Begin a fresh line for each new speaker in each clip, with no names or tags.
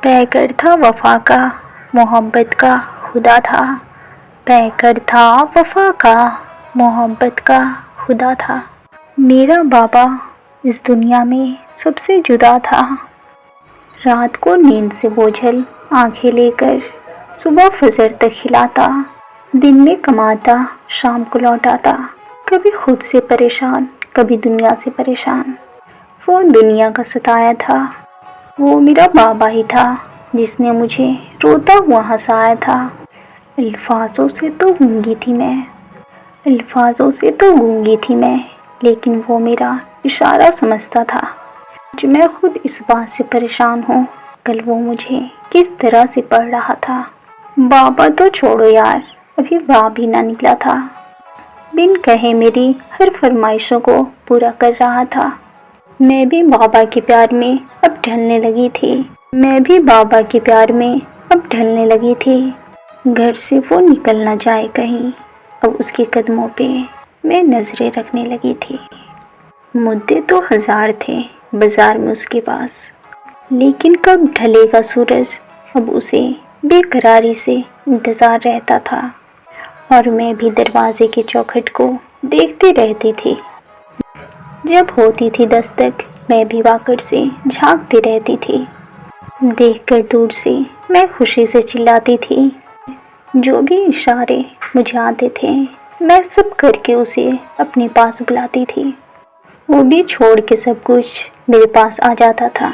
पैकर था वफा का, मोहब्बत का खुदा था। पैकर था वफा का, मोहब्बत का खुदा था। मेरा बाबा इस दुनिया में सबसे जुदा था। रात को नींद से बोझल आंखें लेकर सुबह फजर तक खिलाता। दिन में कमाता, शाम को लौटाता। कभी खुद से परेशान, कभी दुनिया से परेशान। वो दुनिया का सताया था। वो मेरा बाबा ही था जिसने मुझे रोता हुआ हंसाया था। अल्फाजों से तो गूंगी थी मैं, अल्फाजों से तो गूंगी थी मैं, लेकिन वो मेरा इशारा समझता था। आज मैं खुद इस बात से परेशान हूँ, कल वो मुझे किस तरह से पढ़ रहा था। बाबा तो छोड़ो यार, अभी बाप भी ना निकला था। बिन कहे मेरी हर फरमाइशों को पूरा कर रहा था। मैं भी बाबा के प्यार में अब ढलने लगी थी। मैं भी बाबा के प्यार में अब ढलने लगी थी। घर से वो निकल ना जाए कहीं, अब उसके कदमों पे मैं नजरें रखने लगी थी। मुद्दे तो हजार थे बाजार में उसके पास, लेकिन कब ढलेगा सूरज, अब उसे बेकरारी से इंतज़ार रहता था। और मैं भी दरवाजे के चौखट को देखती रहती थी। जब होती थी दस्तक, मैं भी वाकड़ से झांकती रहती थी। देखकर दूर से मैं खुशी से चिल्लाती थी। जो भी इशारे मुझे आते थे, मैं सब करके उसे अपने पास बुलाती थी। वो भी छोड़ के सब कुछ मेरे पास आ जाता था।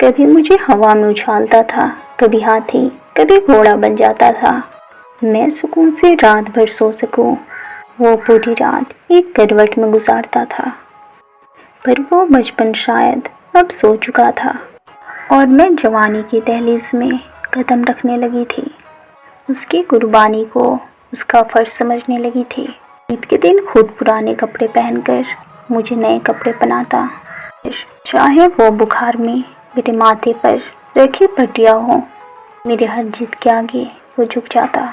कभी मुझे हवा में उछालता था, कभी हाथी, कभी घोड़ा बन जाता था। मैं सुकून से रात भर सो सकूं, वो पूरी रात एक करवट में गुजारता था। पर वो बचपन शायद अब सो चुका था और मैं जवानी की दहलीज में कदम रखने लगी थी। उसकी कुर्बानी को उसका फर्ज समझने लगी थी। ईद के दिन खुद पुराने कपड़े पहनकर मुझे नए कपड़े पहनाता, चाहे वो बुखार में मेरे माथे पर रखी पट्टियाँ हो। मेरे हर जिद के आगे वो झुक जाता,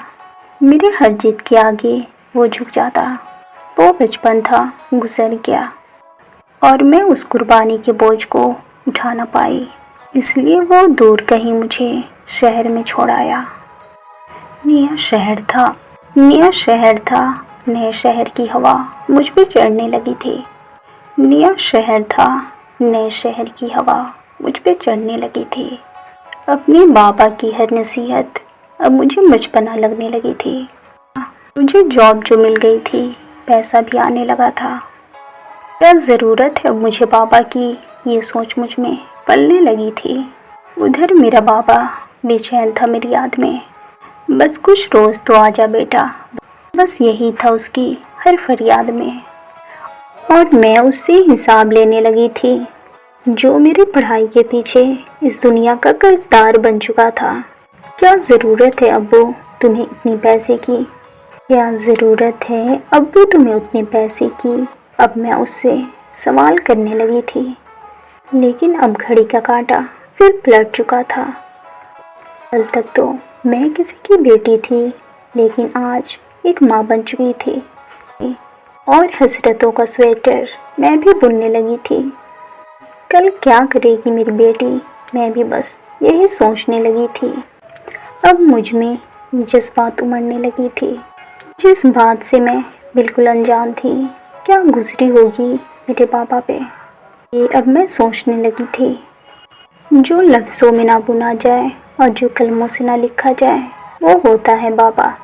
मेरे हर जिद के आगे वो झुक जाता। वो बचपन था, गुजर गया और मैं उस कुर्बानी के बोझ को उठा ना पाई, इसलिए वो दूर कहीं मुझे शहर में छोड़ आया। नया शहर था, नया शहर था, नए शहर की हवा मुझ पे चढ़ने लगी थी। नया शहर था, नए शहर की हवा मुझ पे चढ़ने लगी थी। अपने बाबा की हर नसीहत अब मुझे बचपना लगने लगी थी। मुझे जॉब जो मिल गई थी, पैसा भी आने लगा था। क्या ज़रूरत है मुझे बाबा की, ये सोच मुझ में पलने लगी थी। उधर मेरा बाबा बेचैन था मेरी याद में। बस कुछ रोज़ तो आजा बेटा, बस यही था उसकी हर फरियाद में। और मैं उससे हिसाब लेने लगी थी, जो मेरी पढ़ाई के पीछे इस दुनिया का कर्जदार बन चुका था। क्या ज़रूरत है अब्बू तुम्हें इतनी पैसे की, क्या ज़रूरत है अब्बू तुम्हें उतने पैसे की। अब मैं उससे सवाल करने लगी थी, लेकिन अब घड़ी का कांटा फिर पलट चुका था। कल तक तो मैं किसी की बेटी थी, लेकिन आज एक माँ बन चुकी थी और हसरतों का स्वेटर मैं भी बुनने लगी थी। कल क्या करेगी मेरी बेटी, मैं भी बस यही सोचने लगी थी। अब मुझ में जज्बात उमड़ने लगी थी, जिस बात से मैं बिल्कुल अनजान थी। क्या गुजरी होगी मेरे बाबा पे, ये अब मैं सोचने लगी थी। जो लफ्ज़ों में ना बुना जाए और जो कलमों से ना लिखा जाए, वो होता है बाबा।